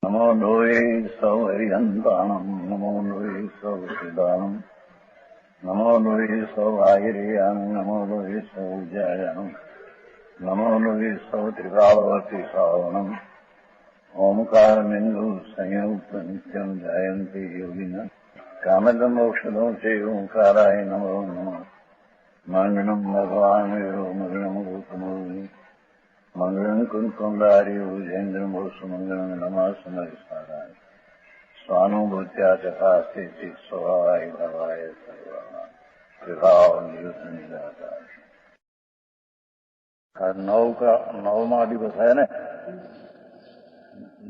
नमो लोये सौहरिहन्ताणम् नमो लोये सौसिदानम् नमो लोये सौभागिर्याम् नमो लोये सौजायाम् नमो लोये सौत्रिकावती सावनम् ओंकारमिन्दु संयुक्त नित्यम् जायन्ति योगिनः कामदमोक्षदो च ओंकाराय नमो नमः मङ्गलम् भगवान् वीरो मङ्गलम् गौतमोनि मंगलम कुंकुंडारी उजेन्द्र सुमंगलम नमा समरिसाराय स्वानुभूत्या चकास्ते स्वभावाय भवाय सर्वभाव नवमा दिवस है ना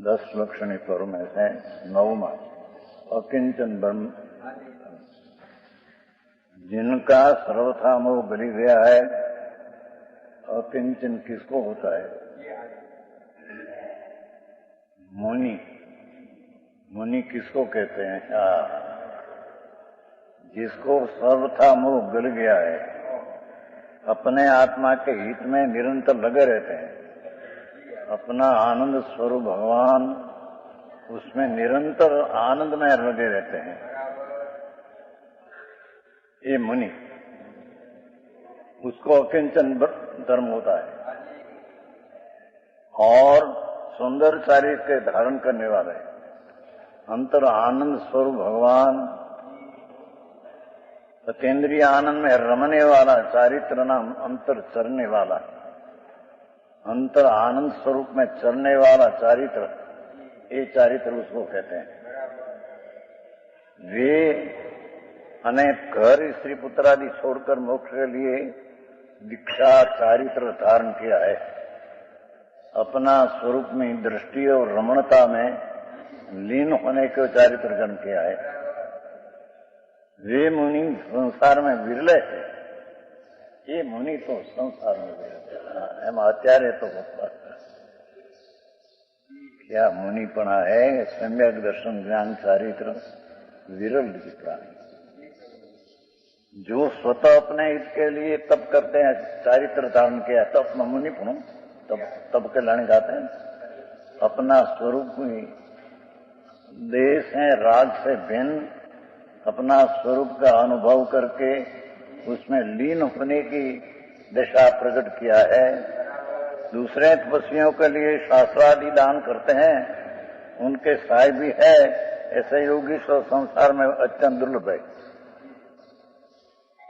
10 लक्षणी पर्व में से नवमा अकिंचन ब्रह्म जिनका सर्वथा मोह बलि गया है। अकिंचन किसको होता है? मुनि। मुनि किसको कहते हैं? जिसको सर्वथा मोह गल गया है, अपने आत्मा के हित में निरंतर लगे रहते हैं, अपना आनंद स्वरूप भगवान उसमें निरंतर आनंद में लगे रहते हैं, ये मुनि। उसको अकिंचन धर्म होता है। और सुंदर चारित्र के धारण करने वाले अंतर आनंद स्वरूप भगवान, अतीन्द्रिय आनंद में रमने वाला चारित्र नाम अंतर चरने वाला, अंतर आनंद स्वरूप में चरने वाला चारित्र, ये चारित्र उसको कहते हैं। वे अनेक घर स्त्री पुत्र आदि छोड़कर मोक्ष के लिए दीक्षा चारित्र धारण किया है, अपना स्वरूप में दृष्टि और रमणता में लीन होने को चारित्र जन्म किया है। वे मुनि संसार में विरले है। ये मुनि तो संसार में विरले हम आचार्य तो क्या मुनिपना है? सम्यक दर्शन ज्ञान चारित्र विरल प्राणी जो स्वतः अपने हित के लिए तब करते हैं, चारित्र धारण किया तब अपना मुनि पुण तब के लाने जाते हैं। अपना स्वरूप ही देश है राग से भिन्न, अपना स्वरूप का अनुभव करके उसमें लीन होने की दिशा प्रकट किया है। दूसरे तपस्वियों के लिए शास्त्रादि दान करते हैं, उनके सहाय भी है। ऐसे योगी तो संसार में अत्यंत दुर्लभ है।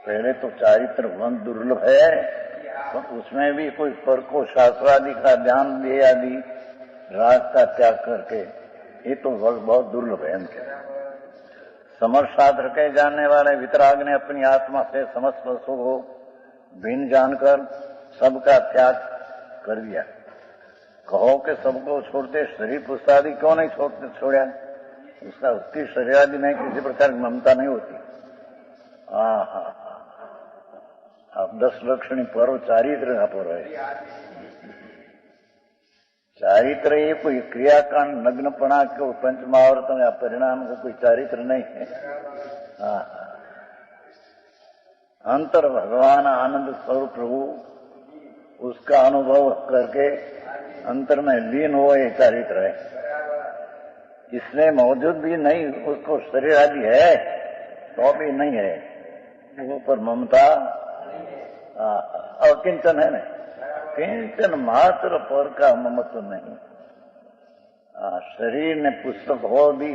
पहले तो चारित्र गुण दुर्लभ है, तो उसमें भी कोई पर को शास्त्रादि का ध्यान दे आदि राग का त्याग करके, ये तो बहुत दुर्लभ है इनके। समर्थ साधक के जानने वाले वितराग ने अपनी आत्मा से समस्त वस्तु को भिन्न जानकर सबका त्याग कर दिया। कहो कि सबको छोड़ते शरीर पुस्तादि क्यों नहीं छोड़ा? उसकी शरीर आदि में किसी प्रकार की ममता नहीं होती। अब 10 लक्षणी पर्व चारित्र का पर्व है। चारित्र ये कोई क्रियाकांड नग्नपना के पंचमावर्त या परिणाम को कोई चारित्र नहीं है। अंतर भगवान आनंद स्वरूप प्रभु उसका अनुभव करके अंतर में लीन हो, ये चारित्र है। इसमें मौजूद भी नहीं, उसको शरीर आदि है तो भी नहीं है, वो पर ममता अकिंचन है ना, किंचन मात्र पर का ममत्व नहीं। शरीर ने पुस्तक हो भी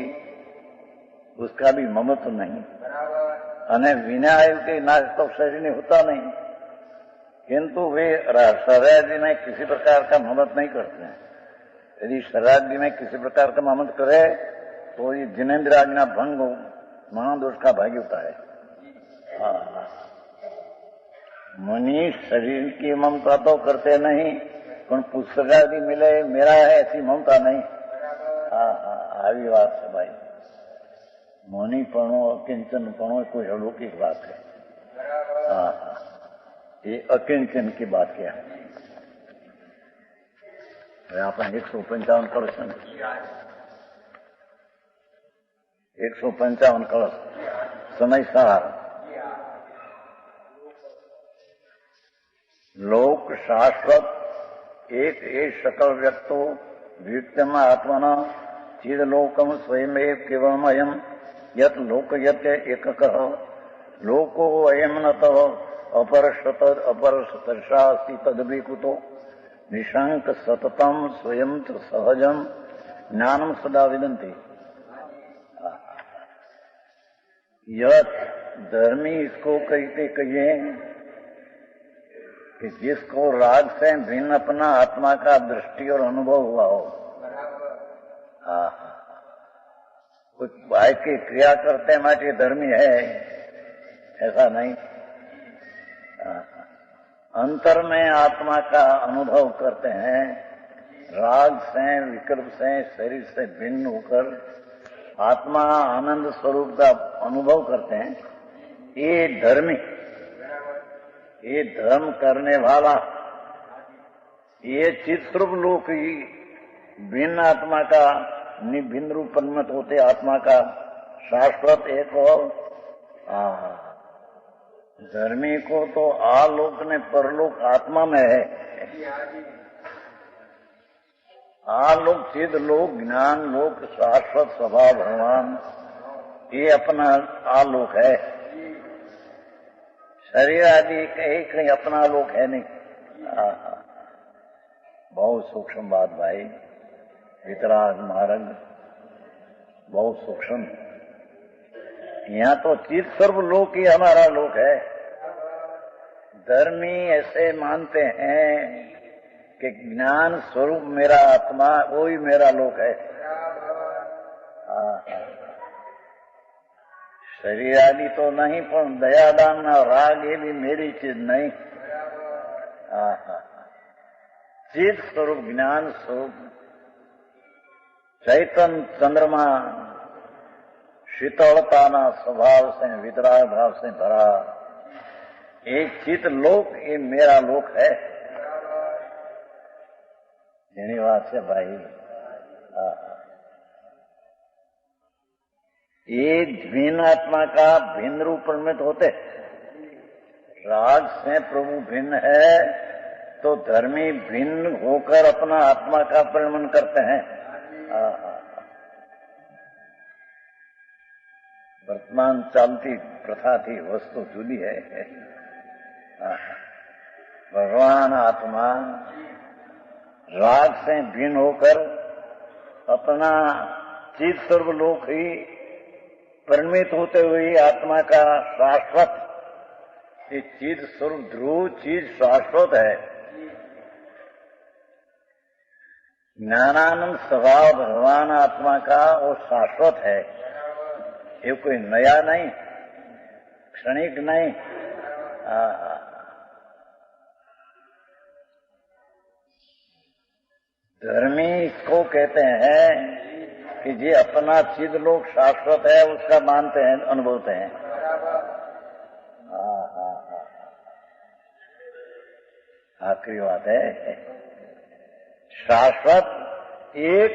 उसका भी ममत्व नहीं। अने विनय के नाश तो शरीर ने होता नहीं, किंतु वे शरीर में किसी प्रकार का ममत्व नहीं करते हैं। यदि शरीर में किसी प्रकार का ममत्व करे तो ये जिनेन्द्र आज्ञा भंग महादोष का भागी होता है। मुनि शरीर की ममता तो करते नहीं, पर पुस्तक आदि मिले मेरा है ऐसी ममता नहीं। આવી વાત છે ભાઈ। मुनिपणो अकिंचनपणो कोई अलौकिक बात है। ये अकिंचन की बात क्या है? આપણે 155 કળશ 155 કળશ समय सार लोक शाश्वत एक सकल व्यक्तो व्युक्तम आत्मना चिदलोकम स्वयमेव केवलमयम यत लोकयत एककः लोको अयम न तव अपरशतर्षास्ति तद्विकुतो निशंक सततम स्वयं च सहजम ज्ञानम सदा विदन्ति। यत धर्मी इसको कहते कहिए कि जिसको राग से भिन्न अपना आत्मा का दृष्टि और अनुभव हुआ हो। कुछ भाई की क्रिया करते माटे धर्मी है ऐसा नहीं। अंतर में आत्मा का अनुभव करते हैं, राग से विकल्प से शरीर से भिन्न होकर आत्मा आनंद स्वरूप का अनुभव करते हैं, ये धर्मी, ये धर्म करने वाला, ये चित्स्वरूप लोक ही भिन्न आत्मा का भिन्न रूप परिणत होते आत्मा का शाश्वत एक और धर्मी को तो आलोक ने परलोक आत्मा में है। आलोक चिद लोक ज्ञान लोक शाश्वत स्वभाव भगवान ये अपना आलोक है। शरीर आदि कहीं अपना लोक है नहीं। बहुत सूक्ष्म बात भाई, वितराग मार्ग बहुत सूक्ष्म। यहाँ तो चित सर्व लोक ही हमारा लोक है। धर्मी ऐसे मानते हैं कि ज्ञान स्वरूप मेरा आत्मा वही मेरा लोक है। शरीर आदि तो नहीं, पर दयादान और राग ये भी मेरी चीज नहीं। चित स्वरूप ज्ञान स्वरूप चैतन्य चंद्रमा शीतलता स्वभाव से वितराग भाव से भरा एक चित लोक ये मेरा लोक है। यही बात है भाई। ये भिन्न आत्मा का भिन्न रूप परिणत होते। राग से प्रभु भिन्न है तो धर्मी भिन्न होकर अपना आत्मा का परिणमन करते हैं। वर्तमान चलती प्रथा थी, वस्तु जुदी है। भगवान आत्मा राग से भिन्न होकर अपना चित सर्वलोक ही परिणमित होते हुए आत्मा का शाश्वत, ये चित स्वरूप ध्रुव चीज शाश्वत है। ज्ञानानंद स्वभाव भगवान आत्मा का वो शाश्वत है। ये कोई नया नहीं, क्षणिक नहीं। धर्मी इसको कहते हैं कि जी अपना चिद लोक शाश्वत है, उसका मानते हैं, अनुभवते हैं। आखिरी बात है, शाश्वत एक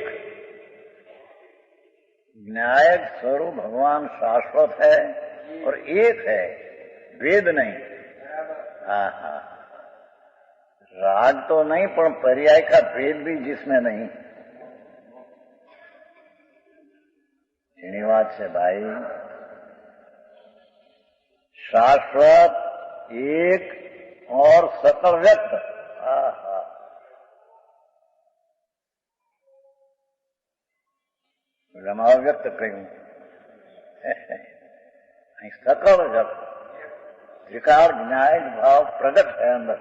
न्यायक स्वरूप भगवान शाश्वत है और एक है, भेद नहीं। राग तो नहीं, पर पर्याय का भेद भी जिसमें नहीं। श्रीनिवास से भाई, शाश्वत एक और सकल व्यक्त। रमा व्यक्त कहूं सकल व्यक्त विकार न्याय भाव प्रकट है अंदर।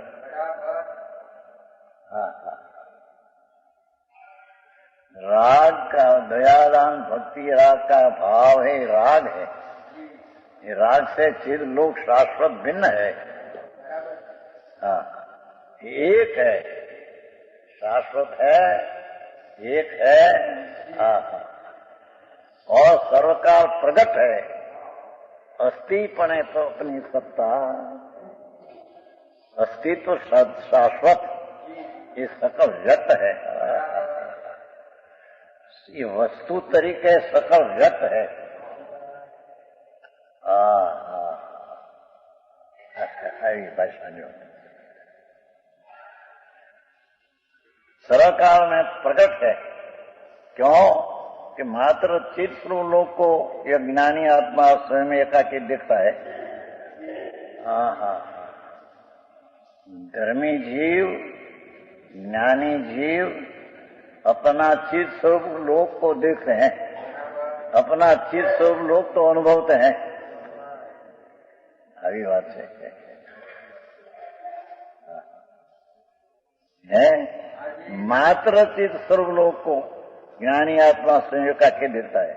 राग का दयादान भक्ति राग का भाव है, राग है। ये राग से चिद लोक शाश्वत भिन्न है। एक है, शाश्वत है, एक है और सर्वकाल प्रगट है। अस्तिपने तो अपनी सत्ता, अस्तित्व शाश्वत, ये सकल व्यक्त है। ये वस्तु तरीके सकल व्यक्त है। भाषा जो सर्वकाल में प्रकट है। क्यों? कि मात्र चित स्वरूप लोक को यह ज्ञानी आत्मा स्वयं एकाकी दिखता है। धर्मी जीव, ज्ञानी जीव अपना चित स्वरूप लोक को देखते हैं, अपना चित स्वरूप लोक तो अनुभवते हैं। अभी बात है मात्र चित स्वरूप लोक को ज्ञानी आत्मा स्वयं एकाकी दिखता है।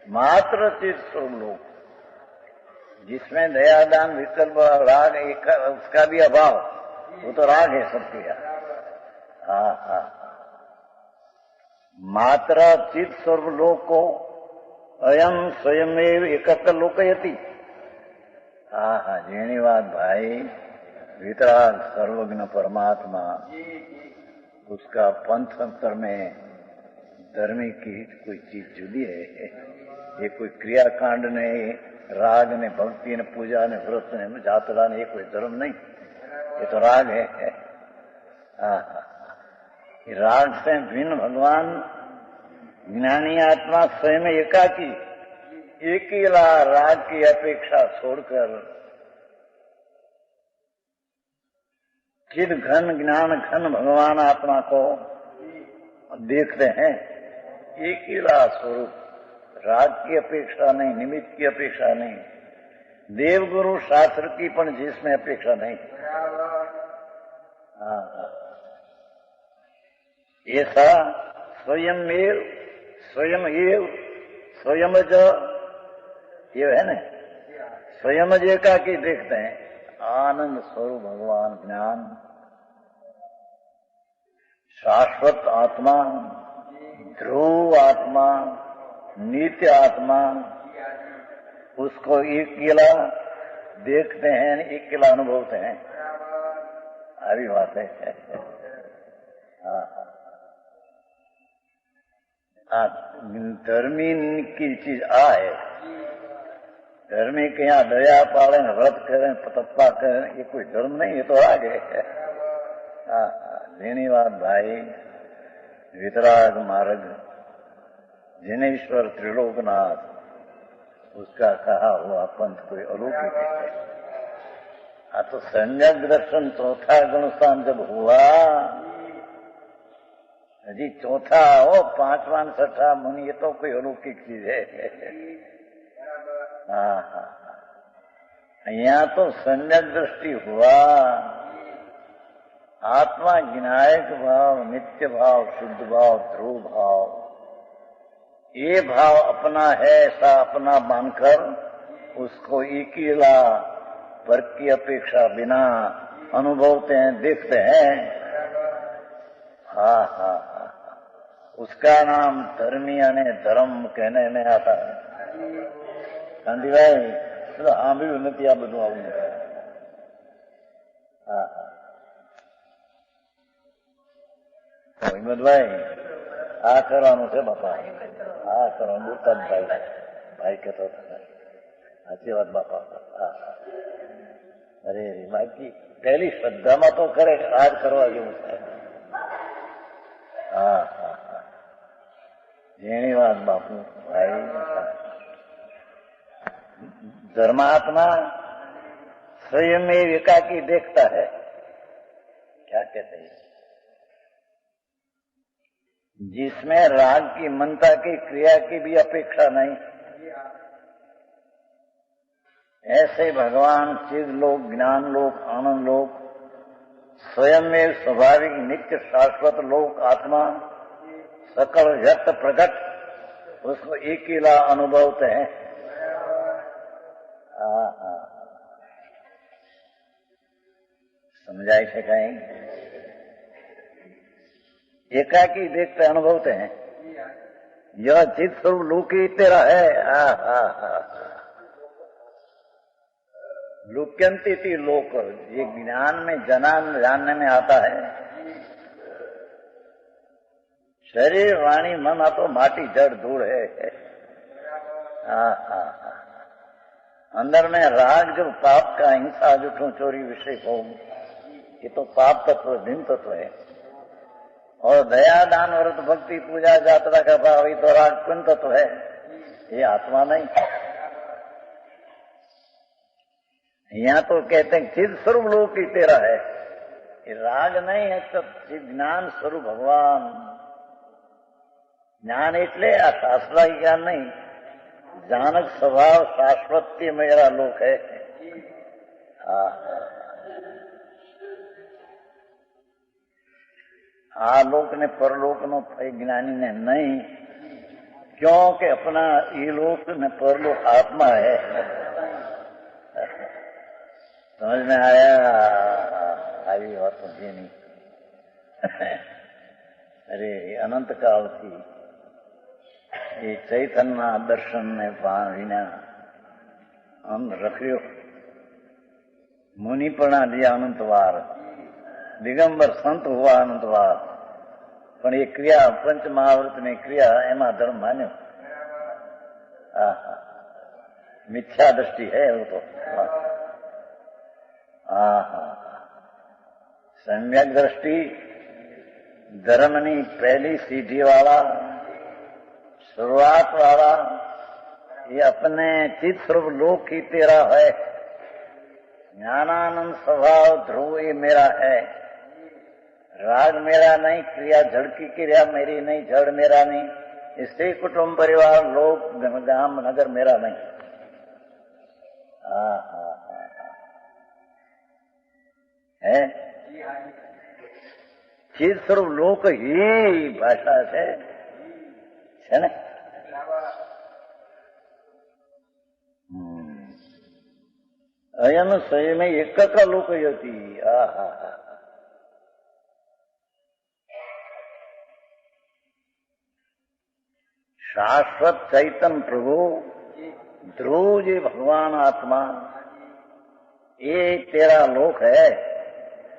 मात्र चित स्वरूप लोक जिसमें दया दान विकल्प राग एक उसका भी अभाव, वो तो राग है सबके यहाँ। मात्रा चित स्वरूप लोक को अयम स्वयमेव एकत्र लोकयति। जेनी बात भाई, वितराग सर्वज्ञ परमात्मा उसका पंथ अंतर में धर्मी की कोई चीज जुदी है। ये कोई क्रियाकांड नहीं, राग ने, भक्ति ने, पूजा ने, व्रत ने, जातरा ने, ये कोई धर्म नहीं, ये तो राग है। राग से भिन्न भगवान ज्ञानी आत्मा स्वयं एकाकी, अकेला राग की अपेक्षा छोड़कर चिद घन ज्ञान घन भगवान आत्मा को देखते हैं। अकेला स्वरूप, राग की अपेक्षा नहीं, निमित्त की अपेक्षा नहीं, देवगुरु शास्त्र की पण जिसमें अपेक्षा नहीं। ऐसा स्वयं ये है ना, स्वयं एकाकी देखते हैं। आनंद स्वरूप भगवान ज्ञान, शाश्वत आत्मा, ध्रुव आत्मा, नित्य आत्मा, उसको अकेला देखते हैं, अकेला अनुभवते हैं। अभी बात है। धर्मी की चीज है, धर्मी के यहाँ दया पालें, व्रत करें, तपस्या करें, ये कोई धर्म नहीं, ये तो राग है। लेनी बात भाई, वितराग मार्ग जिनेश्वर त्रिलोकनाथ, उसका कहा हुआ पंथ कोई अलौकिक है। तो संज्ञक दर्शन चौथा गुणस्थान जब हुआ, जी चौथा हो, पांचवा छठा मुनि, ये तो कोई अलौकिक चीज है। यहाँ तो संज्ञक दृष्टि हुआ, आत्मा ज्ञायक भाव, नित्य भाव, शुद्ध भाव, ध्रुव भाव, ये भाव अपना है, ऐसा अपना मानकर उसको अकेला पर की अपेक्षा बिना अनुभवते हैं, देखते हैं। उसका नाम धर्मी यानी धर्म कहने में आता है। गांधी भाई સાંભળ્યું નથી આ બધું આવું। હિંમતભાઈ આ કરવાનું છે બાપા, આ કરવાનું બોલતા જ ભાઈ કહેતો હતા, સાચી વાત બાપા। અરે બાકી પહેલી શ્રદ્ધામાં તો ખરે આજ કરવા જેવું છે। જેની વાત બાપુ ભાઈ, धर्मात्मा स्वयं में एकाकी देखता है। क्या कहते हैं? जिसमें राग की, मनता की, क्रिया की भी अपेक्षा नहीं, ऐसे भगवान चिद लोक, ज्ञान लोक, आनंद लोक, स्वयं में स्वाभाविक नित्य शाश्वत लोक आत्मा सकल व्यक्त प्रकट, उसको अकेला अनुभवते हैं। समझाई से कहेंगे, एकाकी देखते अनुभवते हैं। यह चित स्वरूप लोक ही तेरा है। लुक्यंती लोक, ये ज्ञान में जानने में आता है। शरीर वाणी मन आ तो माटी जड़ धूल है। अंदर में राग जब पाप का, हिंसा, जुठों, चोरी, विषय भोग, ये तो पाप तत्व, भिन्न तत्व है। और दया दान व्रत भक्ति पूजा यात्रा का भाव, ये तो राग कुंत तो है, ये आत्मा नहीं। यहाँ तो कहते हैं चिद स्वरूप लोक ही तेरा है, ये राग नहीं है, तो ज्ञान स्वरूप भगवान। ज्ञान એટલે આ શાસ્ત્રાય જ્ઞાન नहीं, जानक स्वभाव शाश्वती मेरा लोक है। आ लोक ने परलोक नो ज्ञानी ने नहीं, क्योंकि अपना ये लोक ने परलोक आत्मा है। समझ में आया? आई बात समझी नहीं। अरे अनंत काल थी ये चैतन्य दर्शन ने विना हम रख्यो, मुनिपणा दिया अनंतवार, दिगंबर संत हुआ अनंतवार, पण ये क्रिया पंच महाव्रत ने क्रिया एमा धर्म मान्यो। मिथ्या दृष्टि है वो तो। सम्यक दृष्टि धर्मनी पहली सीढ़ी वाला, शुरुआत वाला, ये अपने चित स्वरूप लोक ही तेरा है। ज्ञानानंद स्वभाव ध्रुव ये मेरा है। राग मेरा नहीं, क्रिया जड़ की क्रिया मेरी नहीं, जड़ मेरा नहीं, स्त्री कुटुंब परिवार लोक गांव नगर मेरा नहीं। है चित स्वरूप लोक ही भाषा है ने? अयम सही में एक का लोक यति। शाश्वत चैतन्य प्रभु ध्रुव जी भगवान आत्मा, ये तेरा लोक है,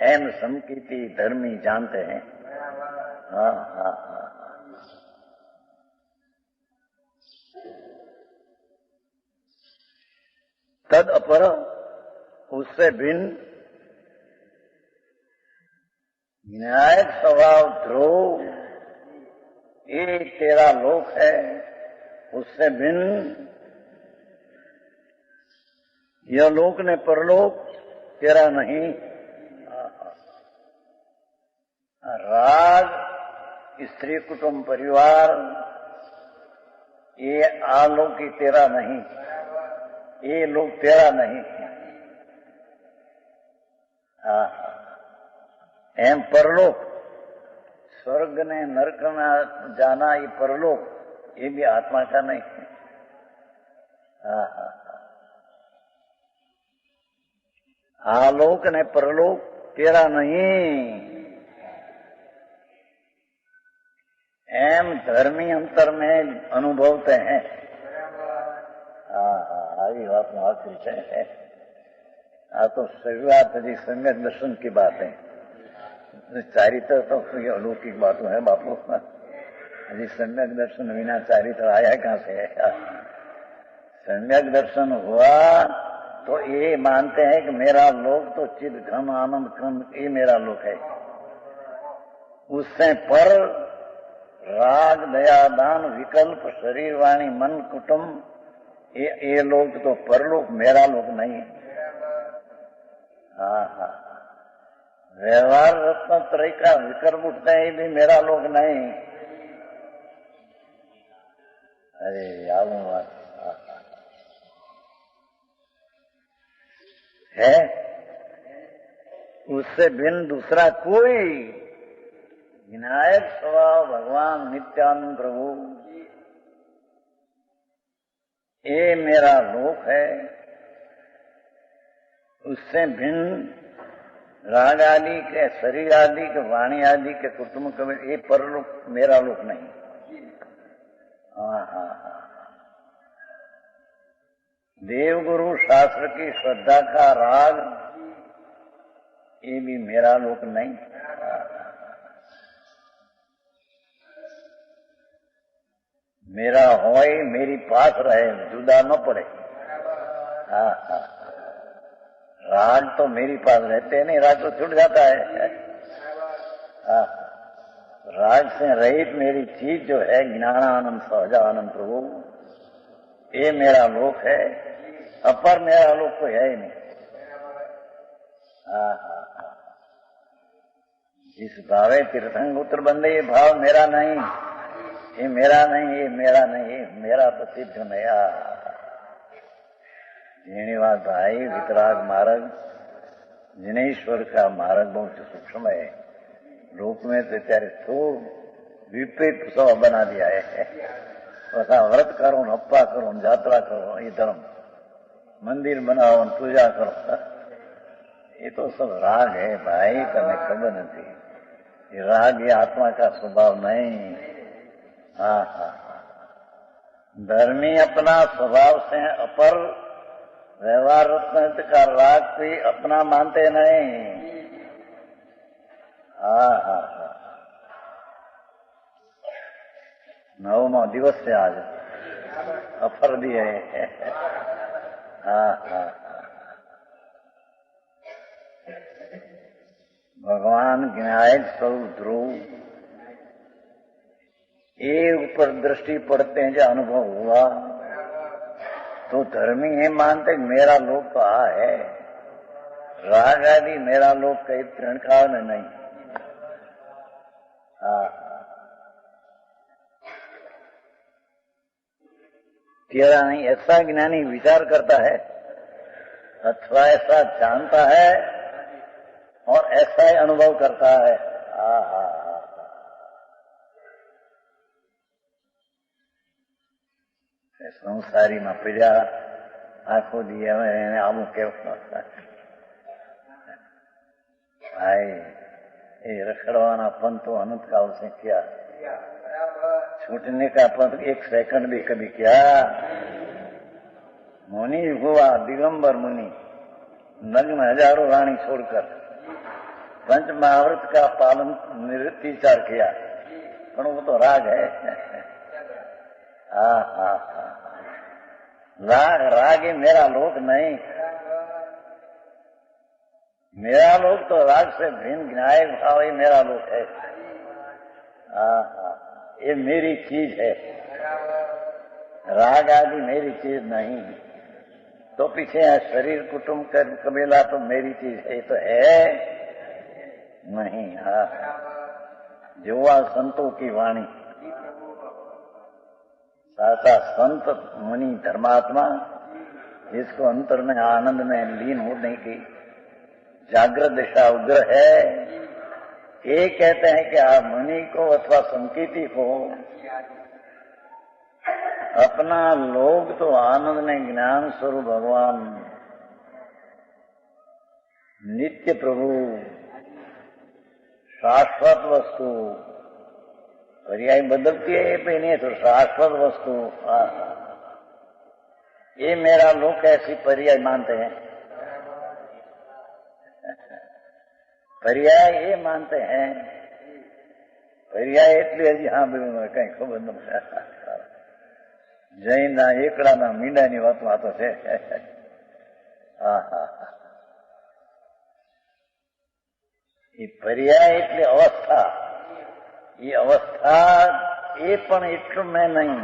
एम समकीर्ति धर्मी जानते हैं। तद अपर, उससे भिन्न न्यायिक स्वभाव ध्रुव, ये तेरा लोक है, उससे भिन्न यह लोक ने परलोक तेरा नहीं। राग स्त्री कुटुंब परिवार ये आलोक ही तेरा नहीं, ये लोग तेरा नहीं। एम परलोक, स्वर्ग ने नरक में जाना, ये परलोक, ये भी आत्मा का नहीं। आलोक ने परलोक तेरा नहीं। एम धर्मी अंतर में अनुभवते हैं। આવી વાત આખરી છે। આ તો શરૂઆત હજી सम्यक दर्शन की बात है। चारित्र तो अलौकिक बातों है बापू, अभी सम्यक दर्शन बिना चारित्र आया कहाँ से है? सम्यक दर्शन हुआ तो ये मानते हैं कि मेरा लोक तो चिद घन आनंद घन, ये मेरा लोक है। उससे पर राग दया दान विकल्प शरीर वाणी मन कुटुंब, ये लोग तो परलोक, मेरा लोक नहीं। व्यवहार रत्न त्रय का विकल्प उठते हैं, ये भी मेरा लोक नहीं। अरे याद बात है, उससे भिन्न दूसरा कोई विनायक स्वभाव भगवान नित्यानंद प्रभु, ये मेरा लोक है। उससे भिन्न राग आदि के, शरीर आदि के, वाणी आदि के, कुटुंब के, ये परलोक मेरा लोक नहीं। देवगुरु शास्त्र की श्रद्धा का राग, ये भी मेरा लोक नहीं। मेरा होए मेरी पास रहे, जुदा न पड़े। राग तो मेरी पास रहते नहीं, राग तो छूट जाता है। राग से रहित मेरी चीज जो है ज्ञानानंद सहजानंद प्रभु, ये मेरा लोक है, अपर मेरा लोक कोई है ही नहीं। जिस भावे तीर्थंग उत्तर बंदे, ये भाव मेरा नहीं, ये मेरा नहीं, ये मेरा नहीं, ये मेरा तो सिद्ध नया। जीणीवास भाई वितराग मार्ग, जिनेश्वर का मार्ग बहुत सूक्ष्म है। लोक में तो त्यारे खूब विपरीत सौ बना दिया है। ऐसा व्रत करो, हप्पा करो, यात्रा करो, ये धर्म, मंदिर बनाओ, पूजा करो, ये तो सब राग है भाई, तमें खबर नहीं। ये राग ये आत्मा का स्वभाव नहीं। हाँ, धर्मी अपना स्वभाव से अपर, व्यवहार रत्न का राग भी अपना मानते नहीं। हाँ, 9वां दिवस से आज अपर दिए। हाँ, भगवान ज्ञायक स्वरूप ध्रुव, ये ऊपर दृष्टि पड़ते हैं जो अनुभव हुआ तो धर्मी है मानते मेरा लोक तो है, राग आदि मेरा लोक कई प्रणकाल में नहीं। तेरा नहीं, ऐसा ज्ञानी विचार करता है अथवा ऐसा जानता है और ऐसा ही अनुभव करता है। संसारी में पीड़ा आंखों दिए मैंने आमू के भाई ये रखड़वाना पंथ तो अनंत काल से किया, छूटने का पंथ एक सेकंड भी कभी किया। मुनि हुआ दिगंबर मुनि, नग्न हजारों रानी छोड़कर पंच महाव्रत का पालन निरतिचार किया, पर वो तो राग है। राग ही मेरा लोक नहीं, मेरा लोक तो राग से भिन्न ज्ञायक भाव ही मेरा लोक है। ये मेरी चीज है, राग आदि मेरी चीज नहीं। तो पीछे शरीर कुटुंब कबीला तो मेरी चीज है, तो है नहीं। जुआ संतों की वाणी, साचा संत मुनि धर्मात्मा जिसको अंतर में आनंद में लीन होने की जागृत दिशा उग्र है, ये कहते हैं कि आप मुनि को अथवा संकीर्ति को अपना लोग तो आनंद में ज्ञान स्वरूप भगवान नित्य प्रभु शाश्वत वस्तु, पर्याय बदलती है ये पे नहीं तो शाश्वत वस्तु, ये मेरा लोक ऐसी पर्याय मानते हैं। पर्याय ये मानते हैं, पर्याय એટલે હજી હા ભાઈ કઈ ખબર નથી। જૈનના એકડાના મીંડાની વાતો આ તો છે। એ पर्याय એટલે અવસ્થા, ये अवस्था ये पण એટલું मैं नहीं,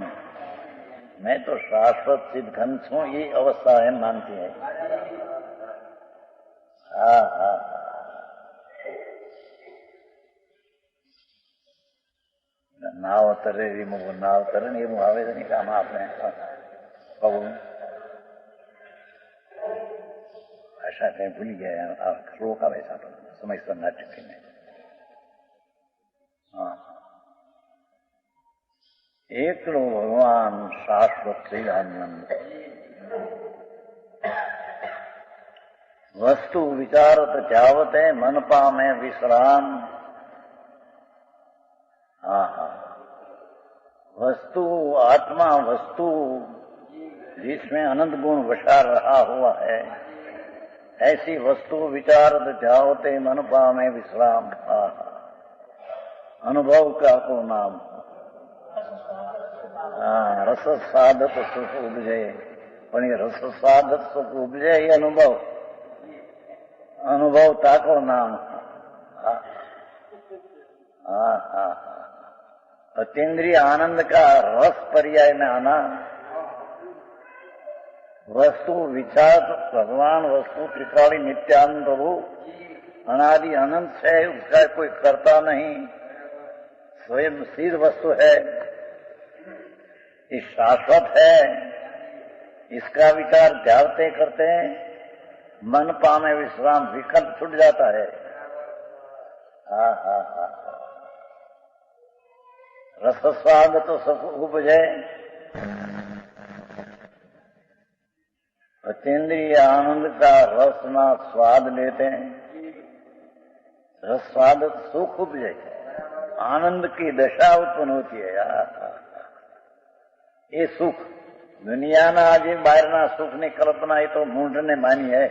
मैं तो शाश्वत सिद्ध घन छू, ये अवस्था है मानती है। नाव तरे नाव तरे ने એવું આવે છે ને કામ આપણે કહું ભાષા કઈ ભૂલી ગયા, શ્લોક આવે છે આપણે સમયસર નાટક में। एकलो भगवान शाश्वत श्रीरानंद, वस्तु विचारत जावत है मन पामे विश्राम। वस्तु आत्मा वस्तु जिसमें अनंत गुण वसा रहा हुआ है, ऐसी वस्तु विचारत जावते मन पामे विश्राम। अनुभव का को नाम रस साधत सुख उपजे, पण ये रस साधत सुख उपजे ये अनुभव, अनुभव ताको नाम। अतीन्द्रिय आनंद का रस पर्याय में आना, वस्तु विचार भगवान वस्तु त्रिकाली नित्यानंद प्रभु अनादि अनंत है, उसका कोई करता नहीं, स्वयं सिद्ध वस्तु है, ये शाश्वत है, इसका विचार ध्यानते करते हैं, मन पामे विश्राम, विकल्प छूट जाता है। हा हा हा, रस स्वाद तो सब उपजे, अतीन्द्रिय आनंद का रसना स्वाद लेते हैं, रस स्वाद सुख उपजे, आनंद की दशा उत्पन्न होती है। ये सुख दुनियाना આજે બહારના સુખની કલ્પના એ તો મૂઢને માની હે।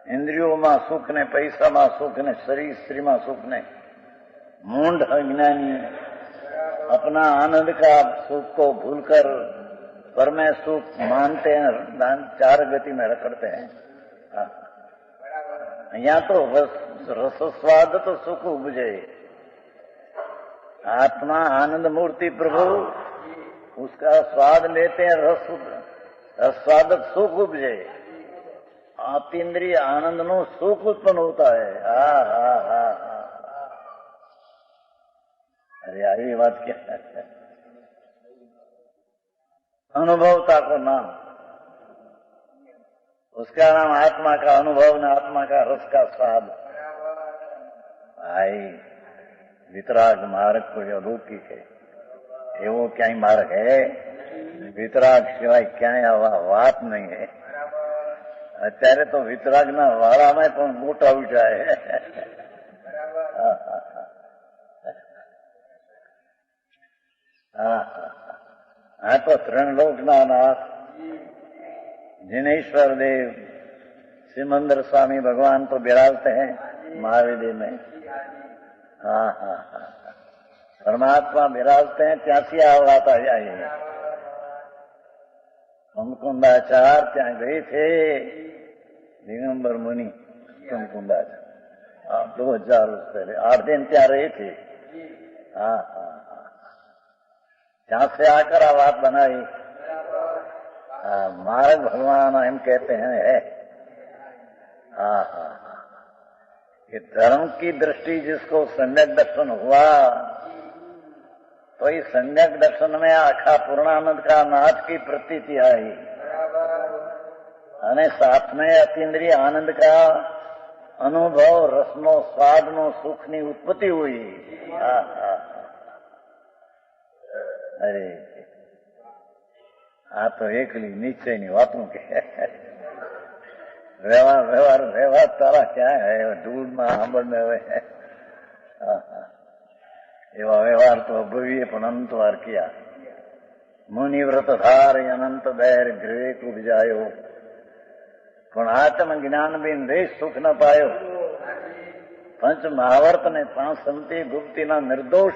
इंद्रियों सुख ने, पैसा में सुख ने, शरीर स्त्री में सुख ने, मूढ़ अज्ञानी अपना आनंद का सुख को भूलकर परमे सुख मानते हैं, चार गति में रखते हैं। यहाँ तो रस स्वाद तो सुख उपजे, आत्मा आनंद मूर्ति प्रभु उसका स्वाद लेते हैं, रस स्वाद सुख उपजे, आतीन्द्रिय आनंद नो सुख उत्पन्न होता है। हा हा हा, अरे आई बात क्या है? अनुभवता को नाम, उसका नाम आत्मा का अनुभव न आत्मा का रस का स्वाद। आई वितराग मार्ग कोई अलौकिक है, एवो क्या मार्ग है? वितराग सिवाय क्या बात नहीं है। અત્યારે તો વિતરાગના વાળામાં પણ મોટા ઉઠ્યા है। हाँ तो त्रिलोकना नाथ जिनेश्वर देव सिमंदर स्वामी भगवान तो विराजते हैं महाविद्य में। हाँ हाँ हाँ, परमात्मा विराजते हैं, त्यासी आवड़ाता जाए। कुंकुंदाचार त्या गए थे, दिगंबर मुनि कुंकुंदाचार 2000 वर्ष पहले 8 दिन त्या रहे थे। हाँ हाँ हाँ, जहां से आकर आवाज बनाई। मार्ग भगवान हम कहते हैं है। हाँ हाँ हाँ, ये धर्म की दृष्टि जिसको सम्यक दर्शन हुआ, तो इस सम्यक दर्शन में आखा पूर्णानंद का नाथ की प्रतीति आई, અને साथ में अतीन्द्रिय आनंद का अनुभव, रसनो स्वादनो सुखनी उत्पत्ति हुई। अरे आ तो एकली निश्चयની વાતો કે व्यवहार तारा क्या है? दूध में સાંભળને હવે एवा व्यवहार तो अभव्य पण अंतवार किया। मुनि व्रत धार अनंत बैर गृह को विजायो, पण आत्म ज्ञान बिन रे सुख न पायो। पंच महावर्त ने 5 संति गुप्ति ना निर्दोष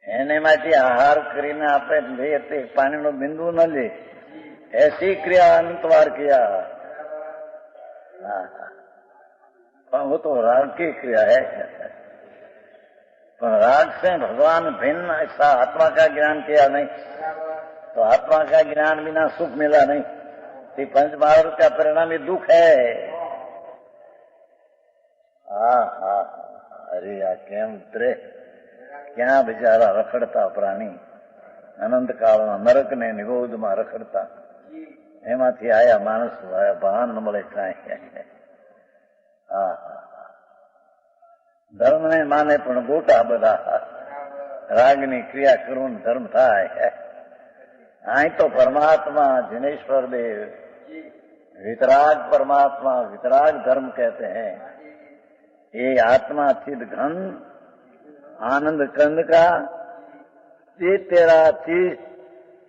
एने माटी आहार करीने आपे लઈએ ते पानीनो बिंदु न ले, ऐसी क्रिया अंतवार किया। वो तो राग की क्रिया है, राग से भगवान भिन्न ऐसा आत्मा का ज्ञान किया नहीं, तो आत्मा का ज्ञान बिना सुख मिला नहीं। तो पंच महावर्त का परिणाम ये दुख है। अरे आ केम उतरे, क्या बेचारा रखड़ता प्राणी अनंत काल नरक ने निगोद में रखड़ता, एमांथी आया मानस भान न मळे कांई। धर्म ने माने पण गोटा बधा, रागनी क्रिया करून धर्म थाय। आई तो परमात्मा जिनेश्वर देव वितराग परमात्मा वितराग धर्म कहते हैं। ये आत्मा चिद घन आनंद कंद का ये तेरा चीज,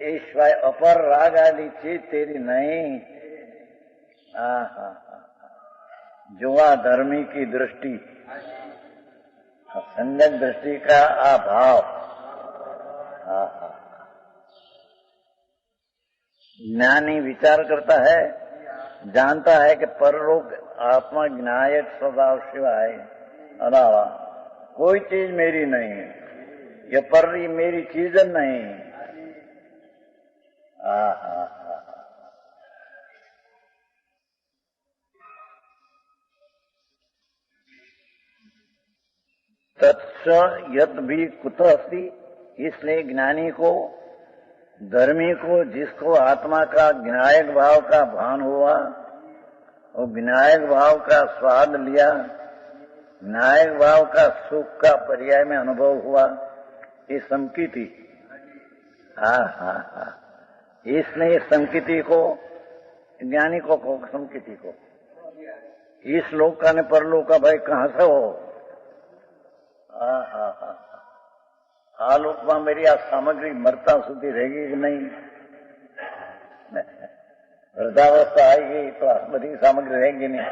ईश्वर अपर राग आदि चीज तेरी नहीं। जुआ धर्मी की दृष्टि, संगत दृष्टि का अभाव। ज्ञानी विचार करता है, जानता है कि परलोक आत्मा ज्ञायक स्वभाव शिवाय अलावा कोई चीज मेरी नहीं है, ये पर रही मेरी चीज नहीं। तत्स यत भी कुतः अस्ति, इसलिए ज्ञानी को, धर्मी को, जिसको आत्मा का विनायक भाव का भान हुआ और विनायक भाव का स्वाद लिया, विनायक भाव का सुख का पर्याय में अनुभव हुआ, ये संकिति। इसलिए संकिति को, ज्ञानी को संकिति को, इस लोक का ने परलोक का भाई कहां से हो? आलोक में मेरी आ सामग्री मरता सुधी रहेगी कि नहीं? वृद्धावस्था आएगी तो बड़ी सामग्री रहेगी नहीं,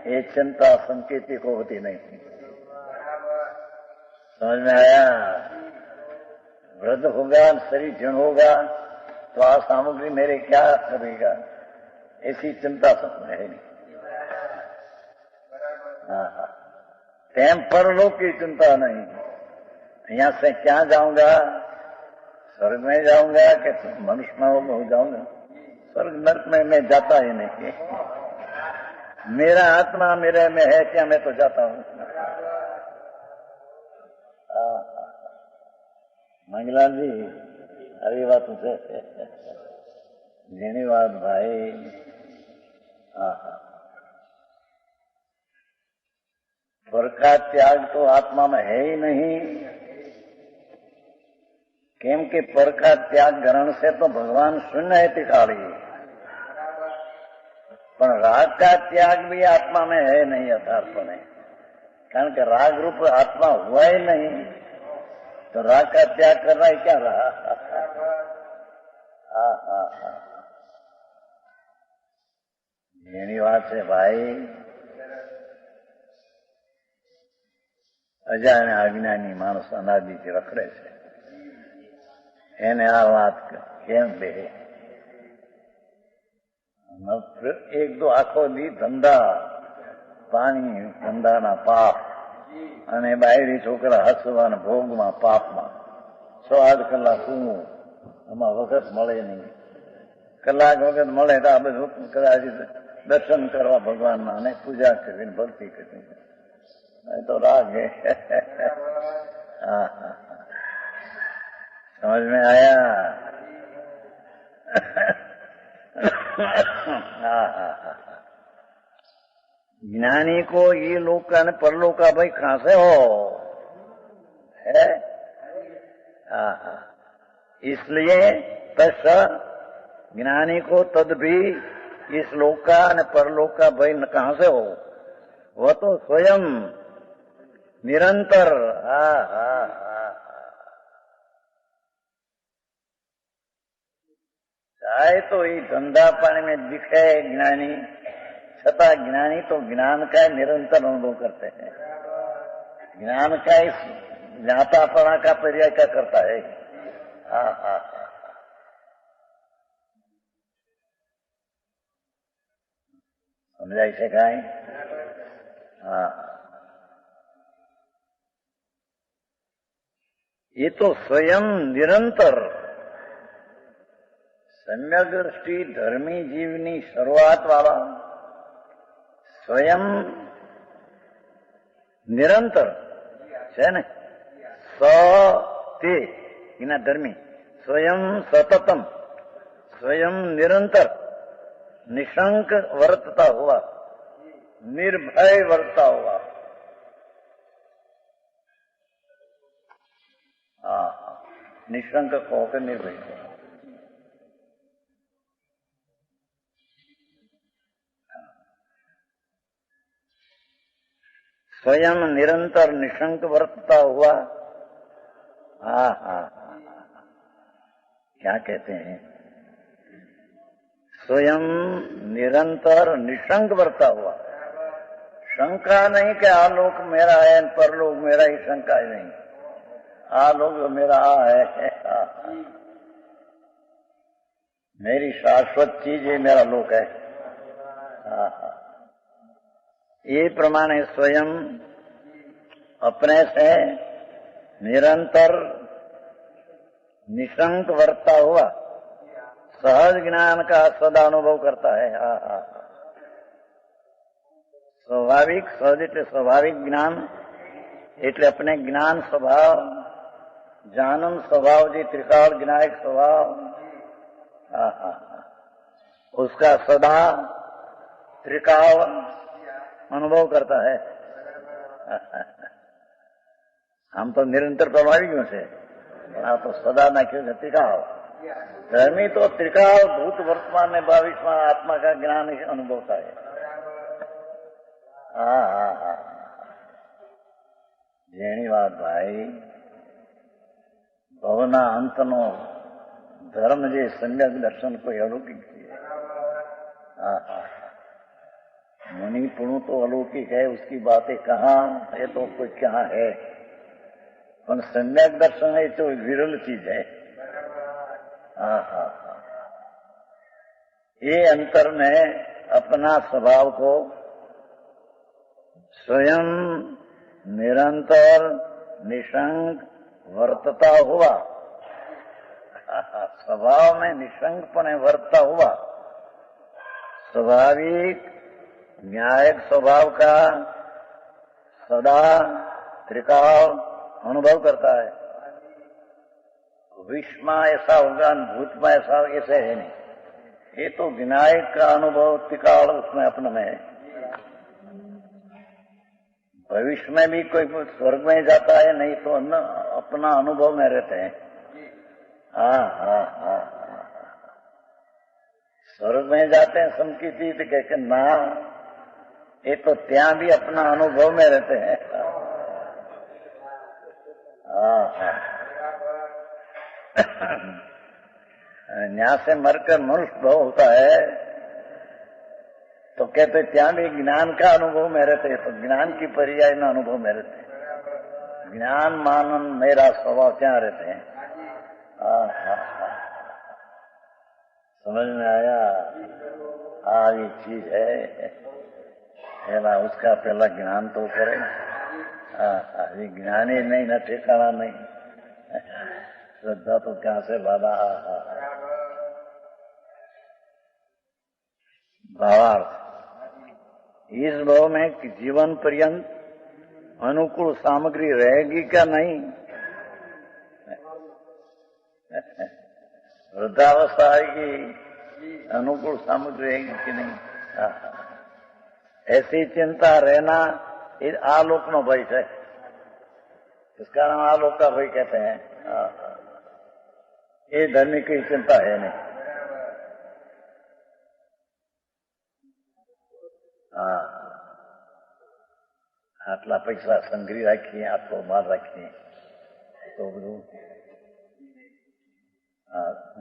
ये चिंता संकेती को होती नहीं। समझ में आया? वृद्ध होगा, शरीर जीर्ण होगा तो आ सामग्री मेरे क्या करेगा, ऐसी चिंता सब है नहीं। तेम परलोक की चिंता नहीं। यहां से क्या जाऊंगा, स्वर्ग में जाऊंगा कि मनुष्य में हो जाऊंगा? स्वर्ग नर्क में मैं जाता ही नहीं। मेरा आत्मा मेरे में है क्या, मैं तो जाता हूं। मंगला जी अरे बात तुझे धन्यवाद भाई। पर का त्याग तो आत्मा में है ही नहीं, केम के पर का त्याग ग्रहण से तो भगवान शून्य है तिकाड़ी, पर राग का त्याग भी आत्मा में है नहीं यथार्थपणे, कारण कि राग रूप आत्मा हुआ ही नहीं, तो राग का त्याग करना ही क्या रहा? એની વાત છે ભાઈ। અજાણ્યા અજ્ઞાની માણસ અનાદિથી રખડે છે, એને આ વાત કેમ બે? એક દો આખો દી ધંધા પાણી, ધંધાના પાપ અને બાયડી છોકરા હસવાના ભોગમાં પાપમાં 6-8 કલાક સૂવું, આમાં વખત મળે નહીં। કલાક વખત મળે તો આ બધું કદાચ દર્શન કરવા ભગવાનના અને પૂજા કરીને ભક્તિ કરી तो राग है। समझ में आया? ज्ञानी को ये लोक का परलोक का भाई कहां से हो है? इसलिए तस् ज्ञानी को तद भी इस लोक का न परलोक का भाई कहां से हो? वह तो स्वयं निरंतर चाहे तो ये धंधा पानी में दिखे ज्ञानी, छता ज्ञानी तो ज्ञान का निरंतर अनुभव करते हैं। ज्ञान का इस ज्ञातापना का पर्याय क्या करता है? समझाई से कहीं? ये तो स्वयं निरंतर सम्यक दृष्टि धर्मी जीवनी शुरुआत वाला स्वयं निरंतर है न? ते इना धर्मी स्वयं सततम, स्वयं निरंतर निशंक वर्तता हुआ, निर्भय वर्ता हुआ। निशंक होकर निर्भय। स्वयं निरंतर निशंक वर्तता हुआ। क्या कहते हैं? स्वयं निरंतर निशंक वर्ता हुआ, शंका नहीं कि आलोक मेरा है परलोक मेरा, ही शंका ही नहीं, आलोक मेरा है, मेरी शाश्वत चीज ये मेरा लोक है। ये प्रमाणे स्वयं अपने से निरंतर निशंक वर्तता हुआ सहज ज्ञान का सदा अनुभव करता है। स्वाभाविक सहज એટલે સ્વાભાવિક જ્ઞાન એટલે अपने ज्ञान स्वभाव जानन स्वभाव जी त्रिकाल विनायक स्वभाव उसका सदा त्रिकाल अनुभव करता है। हम तो निरंतर प्रभावियों से आप तो सदा न क्यों त्रिकाल धर्मी तो त्रिकाल भूत वर्तमान में भविष्य आत्मा का ज्ञान अनुभवता है। જેની વાત ભાઈ ભવના અંતનો ધર્મ જે સમ્યક દર્શન કોઈ અલૌકિક છે। मुनिपुणु तो अलौकिक है, उसकी बातें कहाँ है तो कोई क्या है, पर सम्यक दर्शन है तो विरल चीज है। ये अंतर में अपना स्वभाव को स्वयं निरंतर निशंक वर्तता हुआ स्वभाव में निशंकपणे वर्तता हुआ स्वाभाविक न्यायिक स्वभाव का सदा त्रिकाल अनुभव करता है। विश्व में ऐसा होगा, भूत में ऐसा ऐसे है नहीं। ये तो विनायक का अनुभव त्रिकाल उसमें अपने में है। भविष्य में भी कोई स्वर्ग में जाता है, नहीं तो अपना अनुभव में रहते हैं। स्वर्ग में जाते हैं समकीती तो कहते ना, ये तो ત્યાં भी अपना अनुभव में रहते हैं। यहाँ से मरकर मनुष्य भाव होता है तो कहते ત્યાં भी ज्ञान का अनुभव में रहते हैं, तो ज्ञान की पर्याय में अनुभव में रहते हैं। ज्ञान मानन मेरा स्वभाव क्या रहते हैं। समझ में आया। ये चीज है, पहला उसका पहला ज्ञान तो करे। ये ज्ञान ही नहीं न ठिकाना नहीं, श्रद्धा तो क्या से बाधा। भावार्थ इस भाव में कि जीवन पर्यंत अनुकूल सामग्री रहेगी क्या नहीं, वृद्धावस्था आएगी अनुकूल सामग्री रहेगी कि नहीं, ऐसी चिंता रहना इस आलोक नो भय है। इसका नाम आलोक का भय कहते हैं। ये धर्मी की चिंता है नहीं। આટલા પૈસા સંગ્રહી રાખીએ, આટલો માલ રાખીએ તો બધું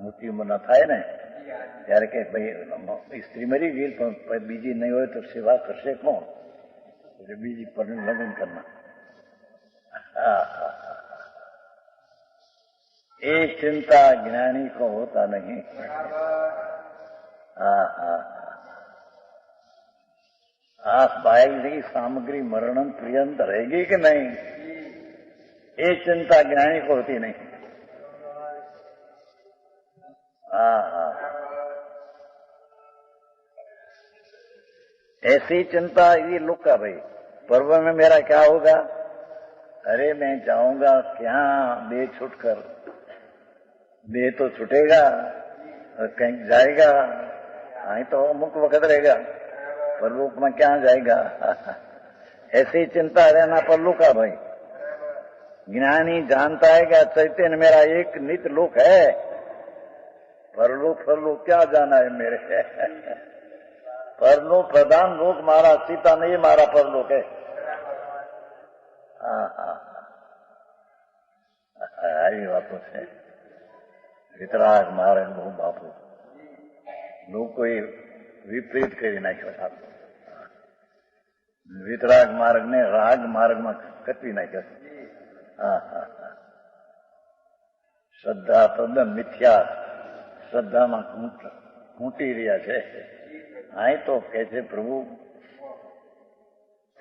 મૃત્યુમાં ન થાય ને, ત્યારે કે ભાઈ સ્ત્રી મરી ગઈ પણ બીજી નહીં હોય તો સેવા કરશે કોણ, એટલે બીજી પર લગ્ન કરના। ये चिंता ज्ञानी को होता नहीं। बाह्य सामग्री मरणम पर्यंत रहेगी कि नहीं, ये चिंता ज्ञानी को होती नहीं। ऐसी चिंता ये लोग का भाई पर्व में मेरा क्या होगा, अरे मैं जाऊंगा क्या दे छूटकर, दे तो छूटेगा और कहीं जाएगा, आई तो अमुक वक्त रहेगा, परलोक में क्या जाएगा। ऐसी चिंता रहना परलोक का भाई। ज्ञानी जानता है कि चैतन्य मेरा एक नित्य लोक है, परलोक परलोक क्या जाना है मेरे। परलोक प्रधान लोक मारा सीता नहीं, मारा परलोक है। આવી વાતો છે। વિતરાગ માર્ગ બહુ બાપુ લોકોએ વિપરીત કરી નાખ્યો સાહેબ। વિતરાગ માર્ગ ને રાગ માર્ગમાં કટવી નાખ્યો। શ્રદ્ધા તદ્દન મિથ્યા, શ્રદ્ધામાં ખૂંટી રહ્યા છે। અહીં તો કે છે પ્રભુ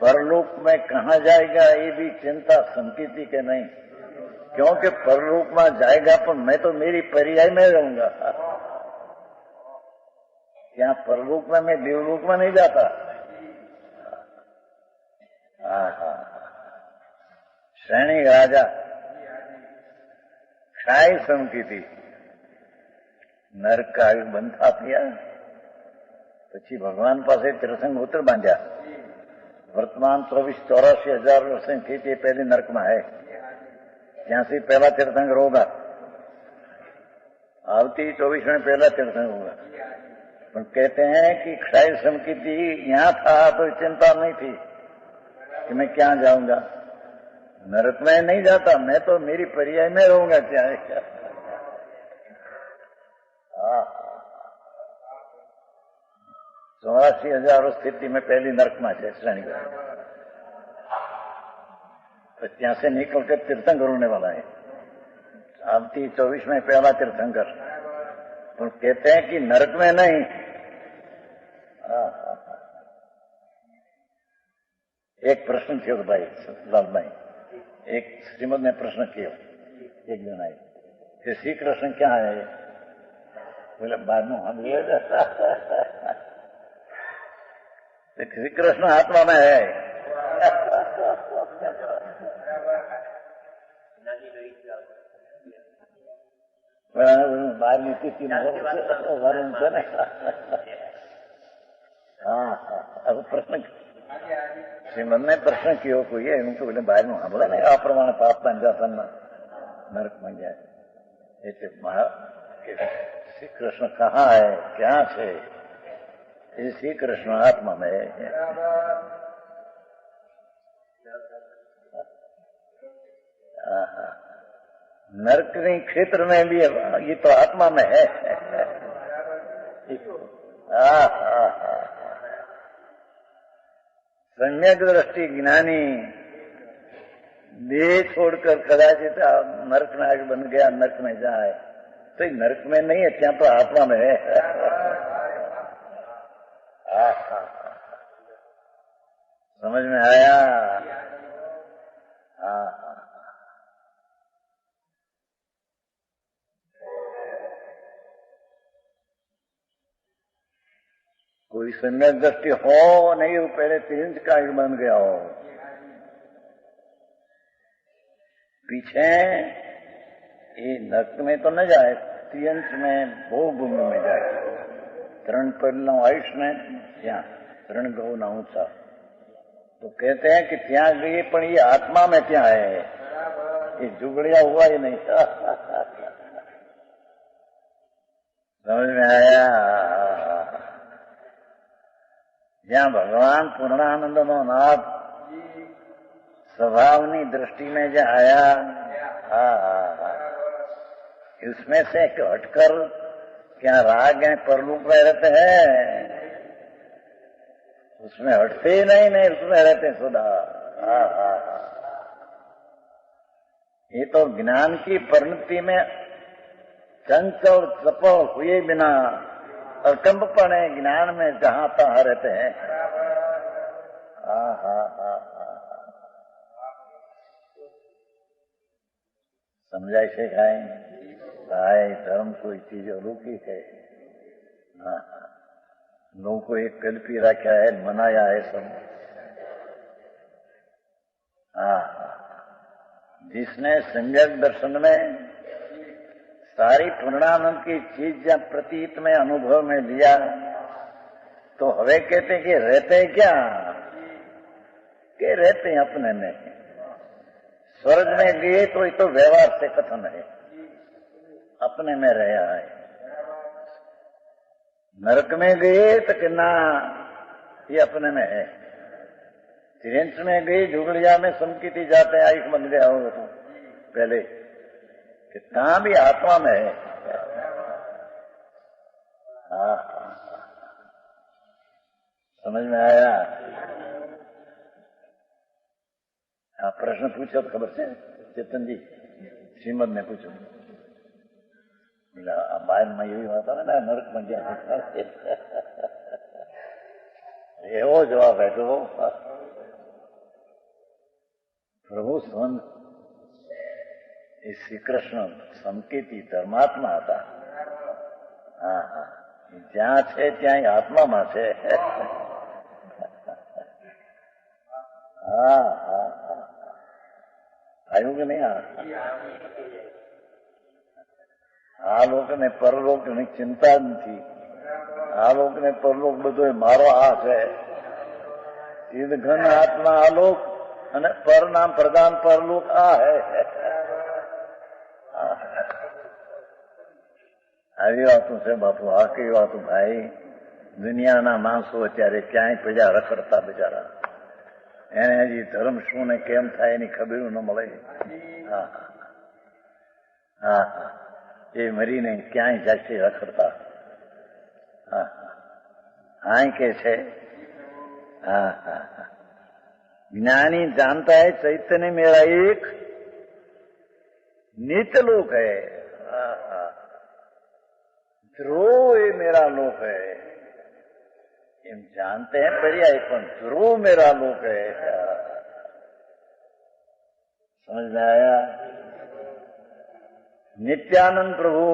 परलोक में कहाँ जाएगा ये भी चिंता संकीति के नहीं, क्योंकि परलोक में जाएगा पर मैं तो मेरी पर्याय में रहूंगा। यहाँ परलोक में मैं देवलोक में नहीं जाता। श्रेणी राजा क्षाय संकीति नरक का બંધ થયા પછી ભગવાન પાસે તીર્થંકર બાંધ્યા। વર્તમાન 24-84 વર્ષની સ્થિતિ पहले नरक में है, ત્યાં से पहला तीर्थंकर होगा, आवती 24 में पहला तीर्थंकर होगा। पर कहते हैं कि क्षय संकीति यहाँ था तो चिंता नहीं थी कि मैं क्या जाऊंगा, नरक में नहीं जाता, मैं तो मेरी पर्याय में रहूंगा। क्या है क्या 84,000 स्थिति में पहली नरक में है श्रेणी। तो ત્યાં से निकल कर तीर्थंकर होने वाला है, आवती 24 में पहला तीर्थंकर। तो कहते हैं कि नरक में नहीं। एक प्रश्न किया भाई लाल भाई, एक श्रीमद ने प्रश्न किया एक दिन आए कि श्री कृष्ण क्या है, बोले बाद में हम श्री कृष्ण आत्मा में है। बाहर नीति वरुण से ना। हाँ अब प्रश्न श्रीमद ने प्रश्न किया कोई है उनको बोले बाहर में बोला नहीं आ प्रमाण पाप बन जाता नरक बन जाए। श्री कृष्ण कहाँ है क्या है, श्री कृष्ण आत्मा में है। नरक नहीं क्षेत्र में भी ये तो आत्मा में है। सम्यक दृष्टि ज्ञानी देह छोड़कर कदाचित नरक नायक बन गया, नरक में जाए तो नरक में नहीं है, क्या तो आत्मा में है। समझ में आया? कोई सम्यक दृष्टि हो नहीं, वो पहले तिरंज का बन गया हो, पीछे ये नरक में तो न जाए, तिरंज में भोग भूमि में जाए। तरण पहला आयुष में ત્યાં तरण गौ ना ऊंचा। तो कहते हैं कि ત્યાં गए पर ये आत्मा में क्या है, ये जुगड़िया हुआ ही नहीं। समझ में आया? જ્યાં ભગવાન પૂર્ણાનંદનો નાથ स्वभावनी दृष्टि में जो आया, इसमें से हटकर क्या राग है परलोक में रहते हैं, उसमें हटते ही नहीं उसमें रहते सदा। ये तो ज्ञान की परिणति में चंचल चपल हुए बिना अकंपपण है, ज्ञान में जहां तहां रहते हैं। समझाई से खाए धर्म कोई चीज अलौकिक है। लोगों को एक कल्पी रखा है, मनाया है सब। जिसने सम्यक दर्शन में सारी पूर्णानंद की चीज जब प्रतीत में अनुभव में लिया, तो हवे कहते कि रहते क्या, कि रहते हैं अपने में। स्वर्ग में गए तो ये तो व्यवहार से कथन है, अपने में रहा है। नरक में गए तो कितना ये अपने में है। तिरंच में गई झुगड़िया में संकीति जाते हैं, आयुष बन गया हो तो पहले कितना भी आत्मा में है। समझ में आया? आप प्रश्न पूछो तो खबर से चेतन जी श्रीमद ने पूछो, बाहर में यही होता है ना, नरक में गया एवो जवाब है तो પ્રભુ સ્વંદ એ શ્રી કૃષ્ણ સંકેતી ધર્માત્મા હતા. હા હા, જ્યાં છે ત્યાં આત્મામાં છે. હા હા હા, આવ્યું કે નહીં? આ લોકોને પરલોકની ચિંતા જ નથી. આ લોકોને પરલોક બધો મારો આ છે. ચિદ ઘન આત્મા આલોક અને પરનામ પ્રધાન પરલોક આ હે. આવી વાતું છે બાપુ. આ કઈ વાતું ભાઈ? દુનિયાના માણસો અત્યારે ક્યાંય પડ્યા રખડતા બિચારા. એને હજી ધર્મ શું ને કેમ થાય એની ખબર ન મળે. હા હા હા, એ મરીને ક્યાંય જાશે રખડતા. હા હા કે છે. હા હા હા, ज्ञानी जानता है चैतन्य मेरा एक नित्य लोक है. ध्रुव ये मेरा लोक है. हम जानते हैं पर्याय, पण ध्रुव मेरा लोक है. समझ में आया? नित्यानंद प्रभु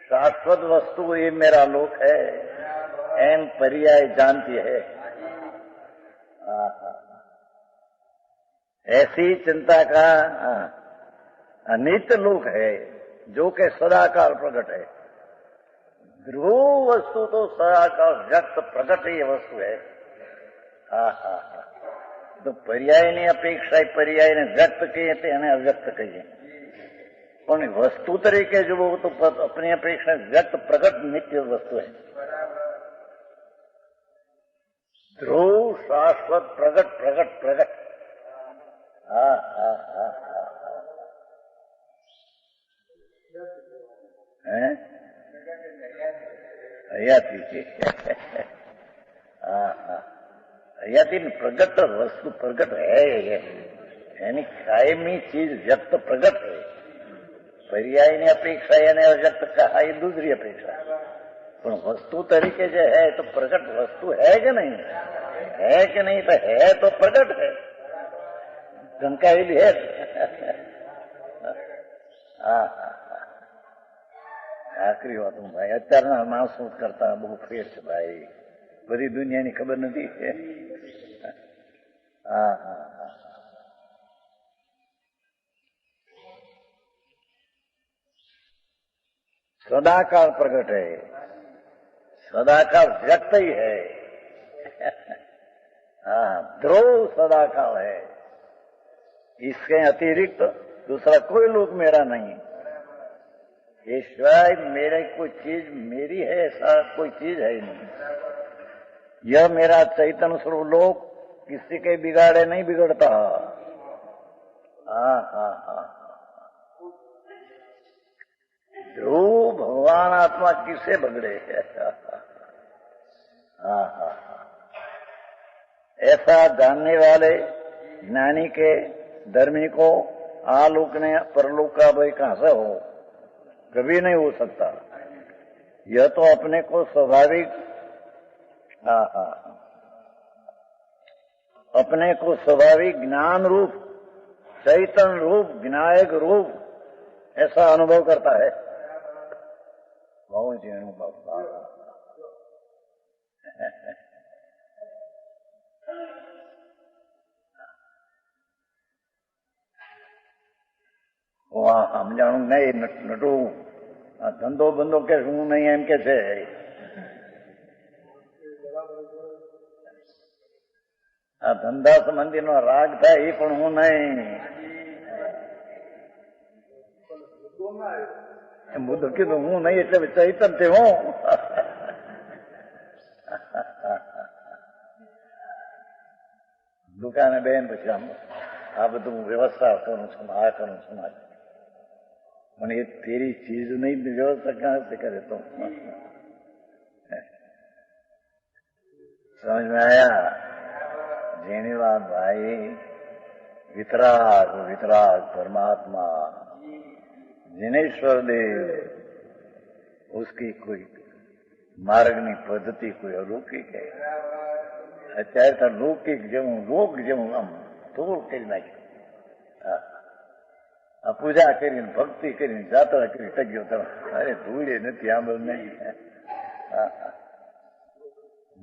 शाश्वत वस्तु ये मेरा लोक है, एम पर्याय जानती है. ऐसी चिंता का नित्य लोक है जो कि सदाकाल प्रकट है. ध्रुव वस्तु तो सदाकाल व्यक्त प्रकट ये वस्तु है. હા હા હા, તો પર્યાયની અપેક્ષા પર્યાયને વ્યક્ત કહીએ તો એને અવ્યક્ત કહીએ. પણ વસ્તુ તરીકે જુઓ તો अपनी अपेक्षा व्यक्त प्रकट नित्य वस्तु है. ध्रुव शाश्वत प्रगट प्रगट प्रगट. હા હા હા હા, હે હયાતી. હા હા, હયાતી प्रगट वस्तु प्रगट है. यानी कायमी चीज व्यक्त प्रगट है. पर्याय ने अपेक्षा यानी अव्यक्त कहा ये दूसरी अपेक्षा. પણ વસ્તુ તરીકે જે है तो प्रगट वस्तु है कि नहीं? है कि नहीं? तो है तो प्रगट है. ઢંકાયેલી है. હા હા, આખરી વાત ભાઈ. અત્યારના માણસો કરતા બહુ ફેર છે ભાઈ. બધી દુનિયાની ખબર નથી. હા હા હા, सदाकाल प्रकट है, सदाकाल व्यक्त ही है. हाँ, ध्रुव सदाकाल है. इसके अतिरिक्त दूसरा कोई लोक मेरा नहीं. ये शिवाय मेरे कोई चीज मेरी है ऐसा कोई चीज है ही नहीं. यह मेरा चैतन्य स्वरूप लोक किसी के बिगाड़े नहीं बिगड़ता. हाँ हाँ हाँ, ध्रुव भगवान आत्मा किसे बगड़े. हाँ हाँ, ऐसा जानने वाले ज्ञानी के धर्मी को आलोक ने परलोक का भय कहां से हो? कभी नहीं हो सकता. यह तो अपने को स्वाभाविक, हाँ हाँ, अपने को स्वाभाविक ज्ञान रूप चैतन्य रूप विनायक रूप ऐसा अनुभव करता है. बहुत जी अनुभव. સમજાણું નહીં નટું. આ ધંધો બંધો કે શું નહીં એમ કે છે. આ ધંધા સંબંધીનો રાગ થાય એ પણ હું નહીં. બધું કીધું હું નહીં એટલે ચૈતન્ય હું. દુકાને બેન પછી આમ આ બધું વ્યવસ્થા કરું છું, આ કરું છું. પણ એ તેરી ચીજ નહીં, વ્યવસ્થા કહાં से करे तो. समझ में आया? जेनी बात भाई, वितराग वितराग परमात्मा जिनेश्वर देव, उसकी कोई માર્ગની પદ્ધતિ કોઈ અલૌકિક है. અત્યારે તો લૌકિક જેવું લોક જેવું આમ ધૂળ કરી નાખી. આ પૂજા કરીને ભક્તિ કરીને જાત્રા કરી ટગ્યો તમે. અરે ધૂળે નથી આંબળ નહીં.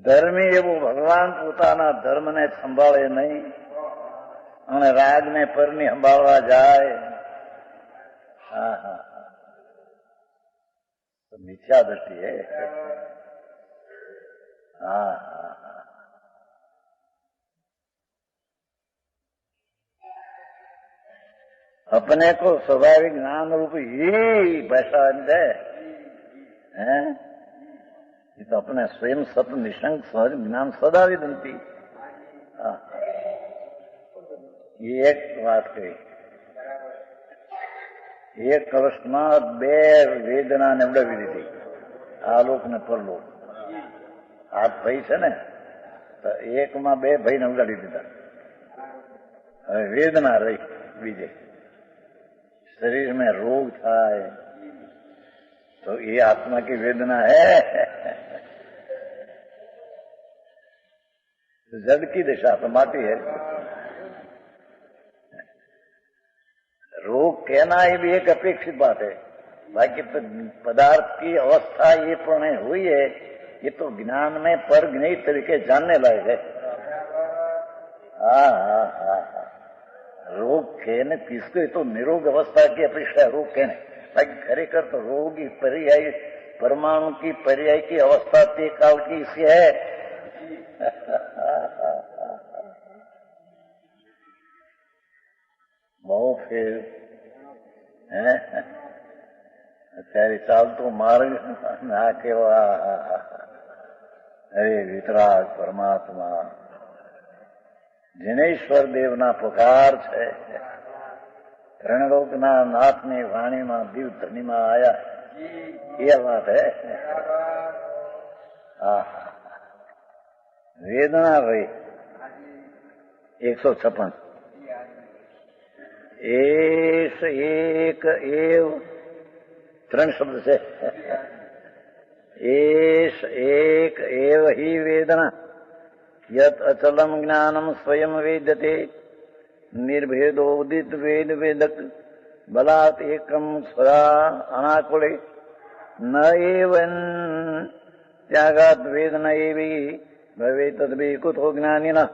ધર્મી એવું ભગવાન પોતાના ધર્મને સંભાળે નહીં અને રાગને પરની સંભાળવા જાય. હા હા મિથ્યા દ્રષ્ટિ હે. हाँ अपने को स्वाभाविक ज्ञान रूप ही पैसा दे हैं. ये तो अपने स्वयं सत निशंक सहज ज्ञान सदा विदंती. ये एक बात कही. एक વર્ષમાં 2 વેદના નવડાવી દીધી, આલોક ને પરલોક. હાથ ભાઈ છે ને, તો એકમાં 2 ભાઈ નવડાવી દીધા. હવે વેદના રહી બીજે. शरीर में रोग था तो ये आत्मा की वेदना है. जड़ की दिशा तो माटी है. रोग कहना ये भी एक अपेक्षित बात है. बाकी पदार्थ की अवस्था ये पूर्ण हुई है, ये तो ज्ञान में पर ज्ञेय तरीके जानने लायक है. हाँ हाँ हाँ हाँ रोग कहने किसको, तो निरोग अवस्था की अपेक्षा रोग कहने. बाकी खरेखर तो रोग की पर्याय परमाणु की पर्याय की अवस्था ते काल की इसी है. બહુ ફેર અત્યારે ચાલતો માર્ગ ના કેવા. અરે વિતરાગ પરમાત્મા જિનેશ્વર દેવના પુકાર છે. ત્રણલોકના નાથની વાણીમાં દીવ ધ્વનિમાં આયા. એ વાત હે. હા વેદના ભાઈ 156. એસ એક એવ 3 શબ્દ છે. એસ એક એવ હિ વેદના यत अचलम ज्ञानम स्वयं वेद्यते निर्भेदो उदित वेद वेदक बलात् एकम सदा अनाकुले न एवं त्यागात वेद न एवि भवे तद्भि कुतो ज्ञानिनः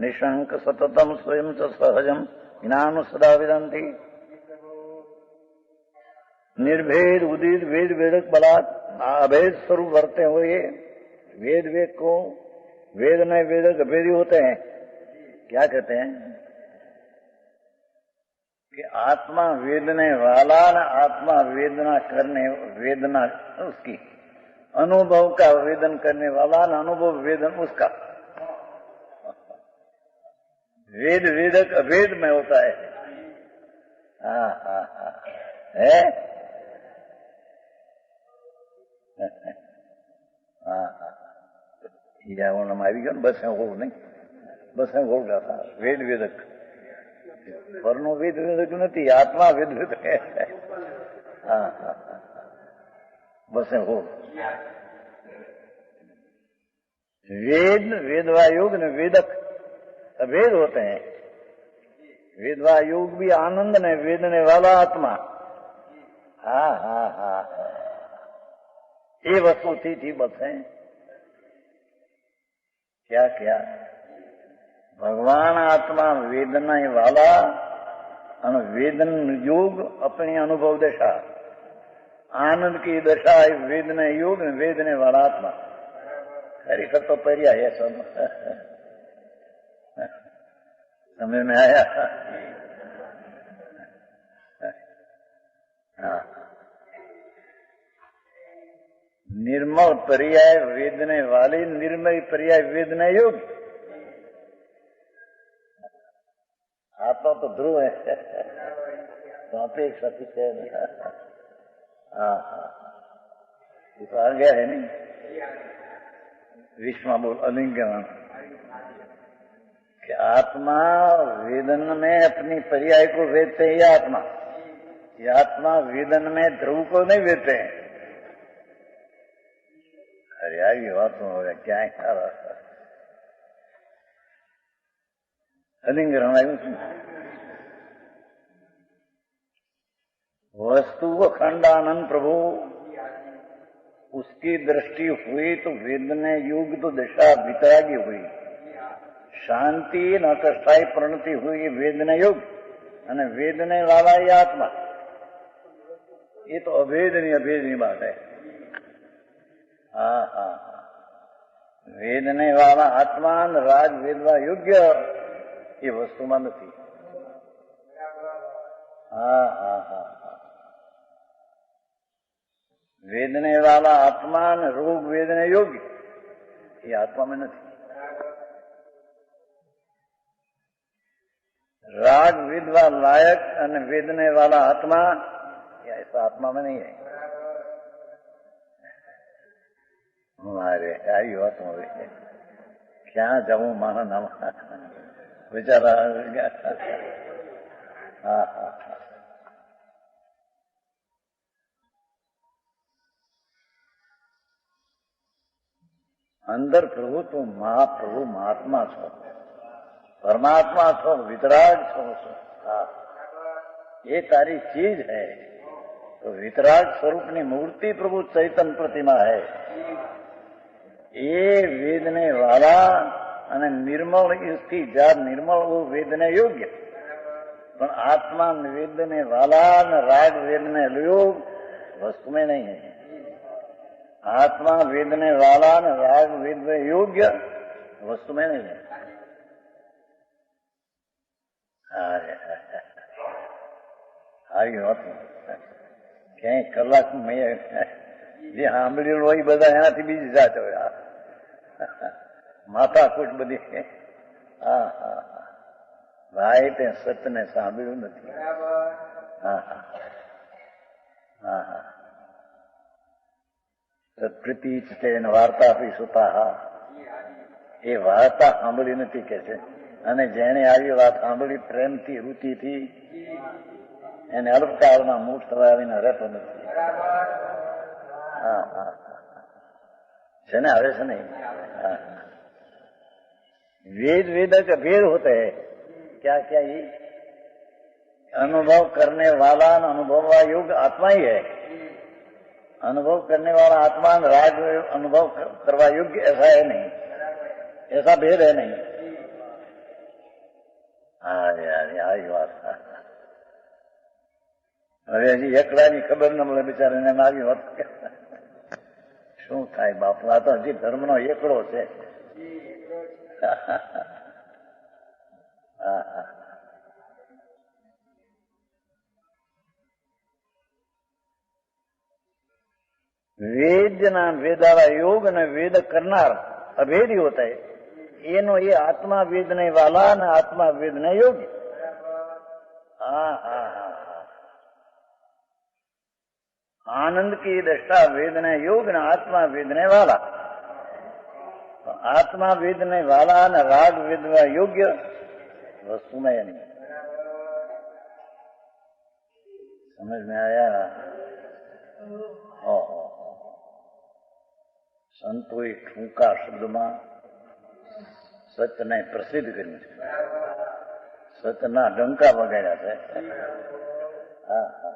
निशंक सततम स्वयं च सहजम ज्ञान सदा विदन्ति. निर्भेद उदित वेद वेदक बलात् अभेद स्वरूप वर्ते हुए वेद वेद को वेद नए वेदक अभेदी होते हैं. क्या कहते हैं कि आत्मा वेदने वाला न आत्मा वेदना करने, वेदना उसकी अनुभव का वेदन करने वाला न अनुभव वेदन उसका. वेद वेदक अभेद में होता है. हाँ हाँ हाँ है. हाँ हाँ યાવણમાં આવી ગયો ને. બસ હોળ નહીં, બસ હોળ હતા. વેદ વેદક પરનો વેદ વેદક નથી, આત્મા વેદ વેદક. હા હા બસ હોળ. वेद वेदवा योग ने वेदक अभेद होते हैं. वेदवा योग भी आनंद ने वेदने वाला आत्मा. हाँ हाँ हाँ ये वस्तु थी बस है. क्या क्या भगवान आत्मा वेदना वाला और वेदन योग अपनी अनुभव दशा, आनंद की दशा वेदना योग वेदने वाला आत्मा. खरेखर तो पर्याय है सब. समझ में आया. हाँ निर्मल पर्याय वेदने वाली, निर्मल पर्याय वेदना योग. आत्मा तो ध्रुव है तो अपेक्षा कुछ है. हाँ हाँ ये तो आ गया है नहीं. विश्व बोल अलिंगन कि आत्मा वेदन में अपनी पर्याय को वेदते हैं. ये आत्मा, ये आत्मा वेदन में ध्रुव को नहीं वेदते हैं. अरे यार ये बात हो गया क्या है. अधिग्रहण આવ્યું શું? वस्तु को खंडानंद प्रभु उसकी दृष्टि हुई तो वेद ने युग तो दशा वितरागी हुई, शांति न कष्टाई प्रणति हुई वेद ने युग અને वेद ने वाला ये आत्मा, ये तो अभेदनी बात है। हाँ हाँ, वेद ने वाला आत्मा राग वेदवा योग्य ये वस्तुમાં નથી। हाँ हाँ हाँ, वेदने वाला आत्मा ने रोग वेदने योग्य ये आत्मा में नहीं। राग विधवा लायक और वेदने वाला आत्मा या ऐसा आत्मा में नहीं है। हमारे आई बात हो क्या जाऊं माना नाम बेचारा। हाँ हाँ, अंदर प्रभु तो महाप्रभु महात्मा छो, परमात्मा छो, वितराग छो। हाँ, ये तारी चीज है तो वितराग स्वरूप की मूर्ति प्रभु चैतन्य प्रतिमा है। ये वेदने वाला અને निर्मल इसकी जात निर्मल वो वेदने योग्य, पर आत्मा वेदने वाला न राग वेदने योग वस्तु में नहीं है। आत्मा वेदने वाला न राग वेद योग्य वस्तु में नहीं है। આવી વાત ક્યાંય કલાક મેં જે સાંભળેલું હોય બધા એનાથી બીજી જાત હોય, માથાકૂટ બધી। હા હા, ભાઈ તે સતને સાંભળ્યું નથી। હા હા હા હા, સત્પ્રીતિ ચેન વાર્તા આપી સુતા, એ વાર્તા સાંભળી નથી કે છે। અને જેને આવી વાત સાંભળી પ્રેમથી રુચિથી એને અલ્પકાળના મૂળ થવાવીને રહેતો નથી। હા હા છે ને, આવે છે નહીં। वेद वेद का भेद होता है क्या क्या? ये अनुभव करने वाला अनुभव योग आत्मा ही है। अनुभव करने वाला आत्मा राग अनुभव करवा योग्य ऐसा है नहीं, ऐसा भेद है नहीं। अरे अरे आई बात। હવે હજી એકલાની ખબર ન મળે બિચારાને આવી વાત શું થાય બાપુ? આ તો હજી ધર્મનો એકડો છે। वेद ना वेदाला योग ने वेद करनार अभेदी होता है। एनो ये आत्मा वेदने वाला न आत्मा वेदने योग्य। हाँ हाँ हाँ, आनंद की दशा वेदने योग न आत्मा वेदने वाला। आत्मा वेदने वाला न राग वेदवा योग्य वस्तु में नहीं। समझ में आया? संतों ठूंका शब्द में सत्य ने प्रसिद्ध करी, सत्य ना डंका वगाड्या है। हाँ हाँ,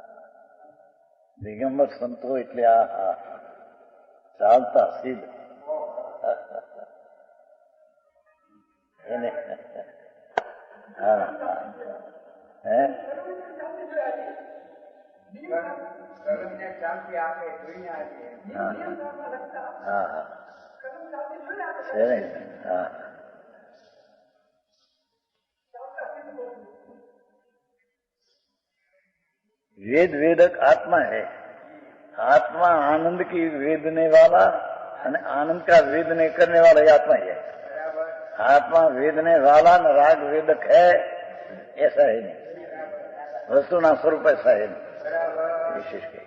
दिगंबर संतो એટલે આ ચાલતા સિદ્ધ એને હા હે હા હા છે ને। હા, वेद वेदक आत्मा है। आत्मा आनंद की वेदने वाला और आनंद का वेदने करने वाला ये आत्मा ही है। आत्मा वेदने वाला न राग वेदक है ऐसा है नहीं, वस्तु ना स्वरूप ऐसा है नहीं विशेष के।